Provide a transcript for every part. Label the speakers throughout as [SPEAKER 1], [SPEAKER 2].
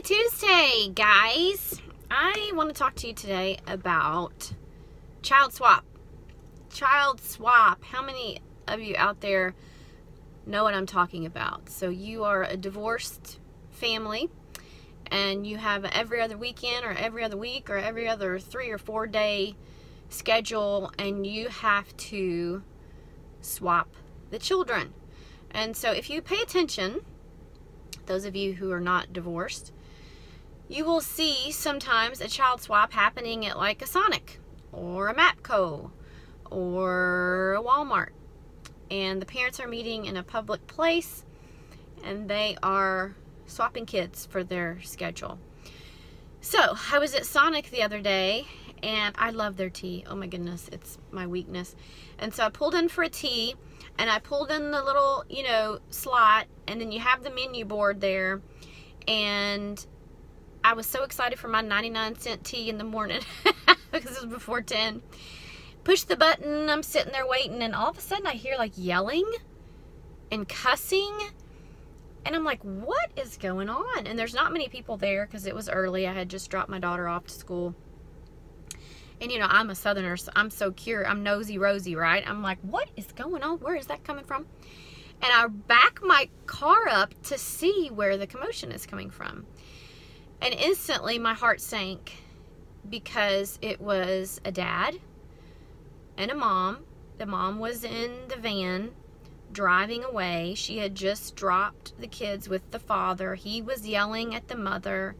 [SPEAKER 1] Tuesday, guys. I want to talk to you today about child swap. Child swap. How many of you out there know what I'm talking about? So you are a divorced family and you have every other weekend or every other week or every other 3 or 4 day schedule, and you have to swap the children. And so if you pay attention, those of you who are not divorced, you will see sometimes a child swap happening at like a Sonic or a Mapco or a Walmart. And the parents are meeting in a public place and they are swapping kids for their schedule. So I was at Sonic the other day and I love their tea. Oh my goodness, it's my weakness. And so I pulled in for a tea and I pulled in the little, slot, and then you have the menu board there. And I was so excited for my 99-cent tea in the morning because it was before 10. Push the button, I'm sitting there waiting, and all of a sudden I hear like yelling and cussing. And I'm like, what is going on? And there's not many people there because it was early. I had just dropped my daughter off to school. And I'm a Southerner, so I'm so curious. I'm nosy Rosie, right? I'm like, what is going on? Where is that coming from? And I back my car up to see where the commotion is coming from. And instantly my heart sank because it was a dad and a mom. The mom was in the van driving away. She had just dropped the kids with the father. He was yelling at the mother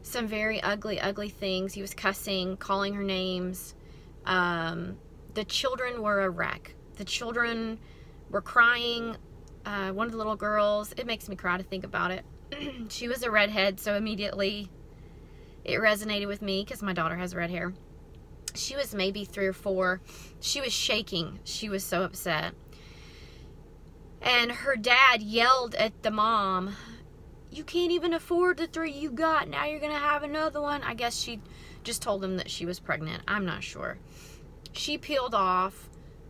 [SPEAKER 1] some very ugly, ugly things. He was cussing, calling her names. The children were a wreck. The children were crying. One of the little girls, it makes me cry to think about it. She was a redhead, so immediately it resonated with me because my daughter has red hair. She was maybe 3 or 4. She was shaking. She was so upset. And her dad yelled at the mom, "You can't even afford the 3 you got. Now you're going to have another one." I guess she just told him that she was pregnant. I'm not sure. She peeled off.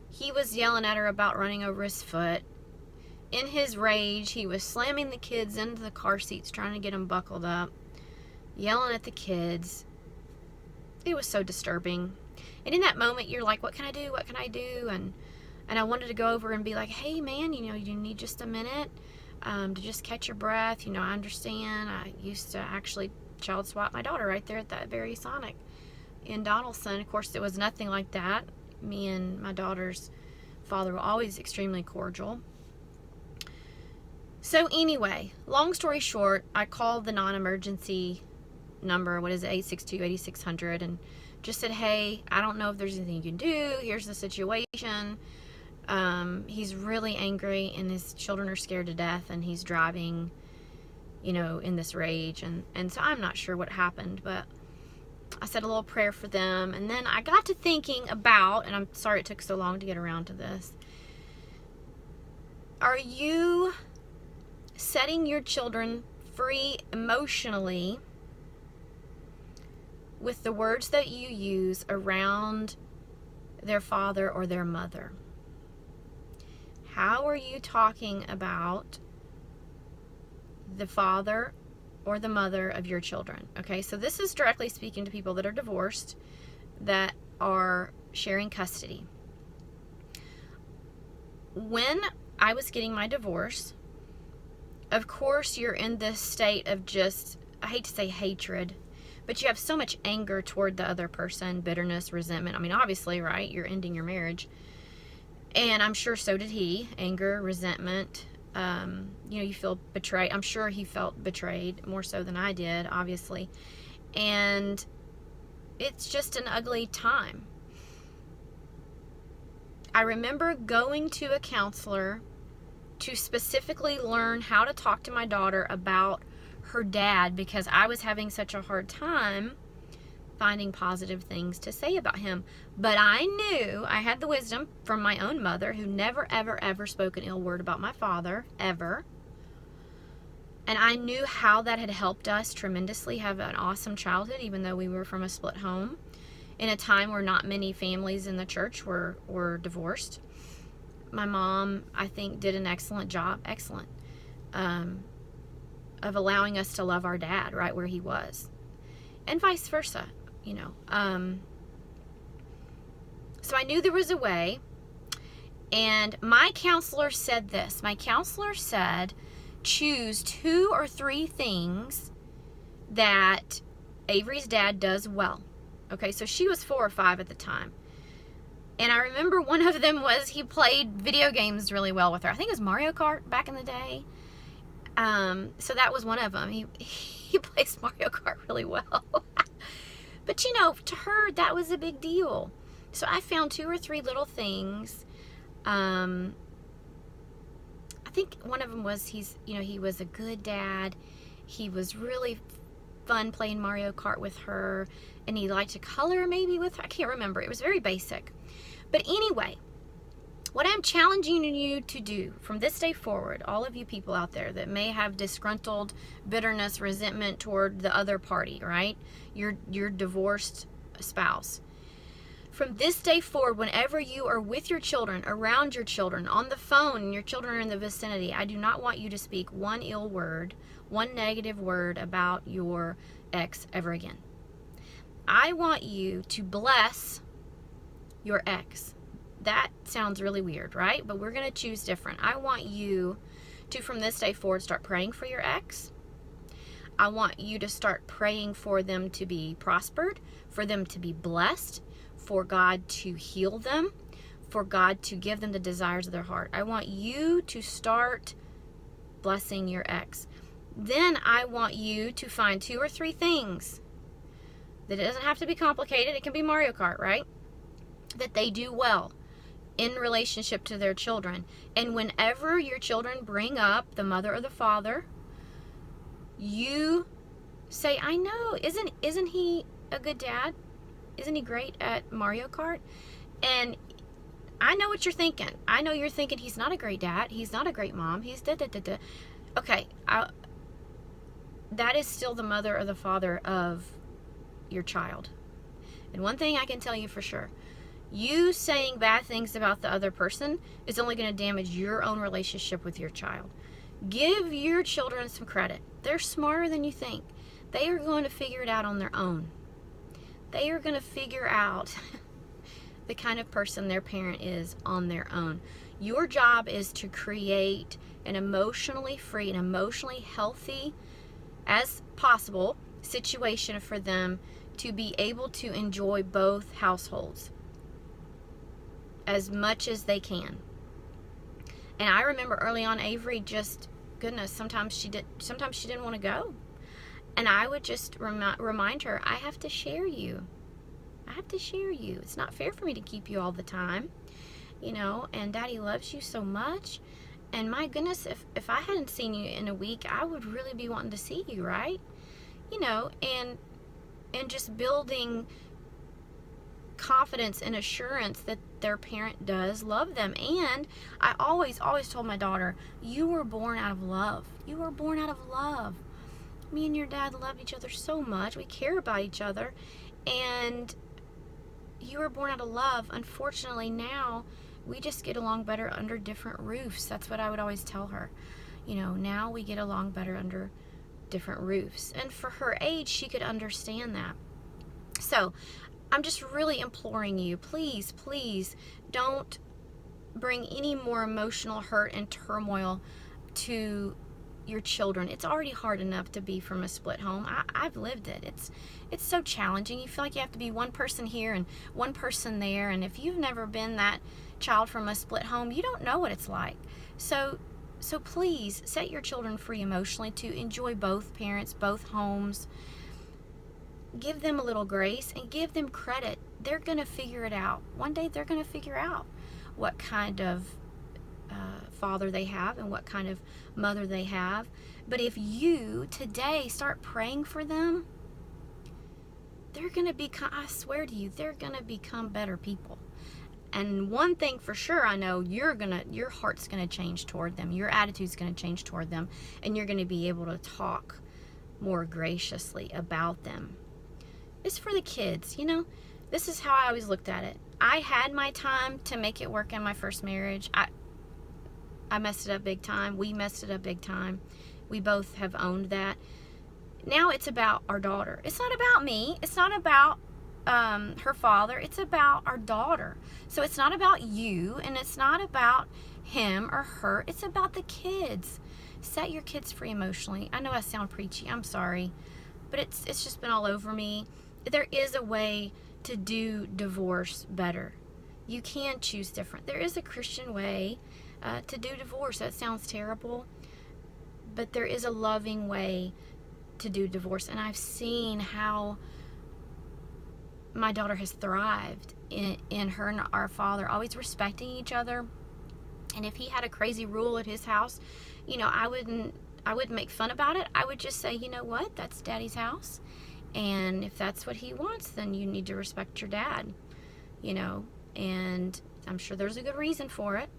[SPEAKER 1] He was yelling at her about running over his foot. In his rage, he was slamming the kids into the car seats, trying to get them buckled up, yelling at the kids. It was so disturbing. And in that moment, you're like, what can I do? What can I do? And I wanted to go over and be like, hey, man, you need just a minute to just catch your breath. I understand. I used to actually child swap my daughter right there at that very Sonic in Donaldson. Of course, it was nothing like that. Me and my daughter's father were always extremely cordial. So anyway, long story short, I called the non-emergency number, 862-8600, and just said, hey, I don't know if there's anything you can do. Here's the situation. He's really angry and his children are scared to death and he's driving, in this rage. And so I'm not sure what happened, but I said a little prayer for them. And then I got to thinking about, and I'm sorry it took so long to get around to this. Are you setting your children free emotionally with the words that you use around their father or their mother? How are you talking about the father or the mother of your children? Okay, so this is directly speaking to people that are divorced, that are sharing custody. When I was getting my divorce, of course, you're in this state of just, I hate to say hatred, but you have so much anger toward the other person, bitterness, resentment. I mean, obviously, right? You're ending your marriage. And I'm sure so did he. Anger, resentment. You feel betrayed. I'm sure he felt betrayed more so than I did, obviously. And it's just an ugly time. I remember going to a counselor to specifically learn how to talk to my daughter about her dad because I was having such a hard time finding positive things to say about him. But I knew I had the wisdom from my own mother, who never, ever, ever spoke an ill word about my father, ever. And I knew how that had helped us tremendously have an awesome childhood, even though we were from a split home, in a time where not many families in the church were divorced. My mom, I think, did an excellent job. Excellent. of allowing us to love our dad right where he was, and vice versa, you know. So I knew there was a way, and my counselor said this. My counselor said, choose 2 or 3 things that Avery's dad does well. Okay, so she was 4 or 5 at the time. And I remember one of them was he played video games really well with her. I think it was Mario Kart back in the day. So that was one of them. He plays Mario Kart really well. But, you know, to her, that was a big deal. So I found 2 or 3 little things. I think one of them was he was a good dad. He was really fun playing Mario Kart with her, and he liked to color maybe with her. I can't remember. It was very basic. But anyway, what I'm challenging you to do from this day forward, all of you people out there that may have disgruntled bitterness, resentment toward the other party, right? Your divorced spouse. From this day forward, whenever you are with your children, around your children, on the phone, and your children are in the vicinity, I do not want you to speak one ill word, one negative word about your ex ever again. I want you to bless your ex. That sounds really weird, right? But we're going to choose different. I want you to, from this day forward, start praying for your ex. I want you to start praying for them to be prospered, for them to be blessed, for God to heal them, for God to give them the desires of their heart. I want you to start blessing your ex. Then I want you to find 2 or 3 things that it doesn't have to be complicated. It can be Mario Kart, right? That they do well in relationship to their children. And whenever your children bring up the mother or the father, you say, I know, isn't he a good dad? Isn't he great at Mario Kart? And I know what you're thinking. I know you're thinking he's not a great dad. He's not a great mom. He's da-da-da-da. Okay, that is still the mother or the father of your child. And one thing I can tell you for sure, you saying bad things about the other person is only going to damage your own relationship with your child. Give your children some credit. They're smarter than you think. They are going to figure it out on their own. They are going to figure out the kind of person their parent is on their own. Your job is to create an emotionally free and emotionally healthy as possible situation for them to be able to enjoy both households as much as they can. And I remember early on, Avery just, goodness, sometimes she didn't want to go. And I would just remind her, I have to share you. I have to share you. It's not fair for me to keep you all the time, you know, and Daddy loves you so much. And my goodness, if I hadn't seen you in a week, I would really be wanting to see you, right? You know, and just building confidence and assurance that their parent does love them. And I always told my daughter, you were born out of love. You were born out of love. Me and your dad love each other so much. We care about each other. And you were born out of love. Unfortunately, now we just get along better under different roofs. That's what I would always tell her. You know, now we get along better under different roofs. And for her age, she could understand that. So I'm just really imploring you, please, please don't bring any more emotional hurt and turmoil to your children. It's already hard enough to be from a split home. I've lived it. It's so challenging. You feel like you have to be one person here and one person there. And if you've never been that child from a split home, you don't know what it's like. So please set your children free emotionally to enjoy both parents, both homes. Give them a little grace and give them credit. They're going to figure it out. One day they're going to figure out what kind of father they have and what kind of mother they have. But if you today start praying for them, they're going to become, I swear to you, they're going to become better people. And one thing for sure, I know your heart's going to change toward them. Your attitude's going to change toward them. And you're going to be able to talk more graciously about them. It's for the kids, you know. This is how I always looked at it. I had my time to make it work in my first marriage. I messed it up big time. We messed it up big time. We both have owned that. Now it's about our daughter. It's not about me. It's not about her father. It's about our daughter. So it's not about you, and it's not about him or her. It's about the kids. Set your kids free emotionally. I know I sound preachy. I'm sorry. But it's just been all over me. There is a way to do divorce better. You can choose different. There is a Christian way to do divorce. That sounds terrible. But there is a loving way to do divorce. And I've seen how my daughter has thrived in her and our father always respecting each other. And if he had a crazy rule at his house, you know, I wouldn't make fun about it. I would just say, you know what, that's Daddy's house, and if that's what he wants, then you need to respect your dad, you know. And I'm sure there's a good reason for it.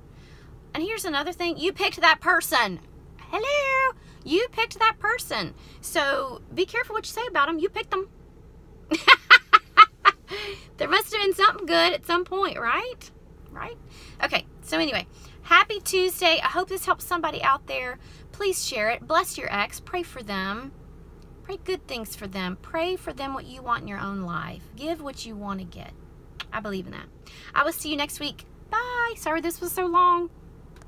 [SPEAKER 1] And here's another thing: you picked that person. Hello, you picked that person, so be careful what you say about them. You picked them. There must have been something good at some point, right? Okay, so anyway, happy Tuesday. I hope this helps somebody out there. Please share it. Bless your ex. Pray for them. Pray good things for them. Pray for them what you want in your own life. Give what you want to get. I believe in that. I will see you next week. Bye. Sorry this was so long.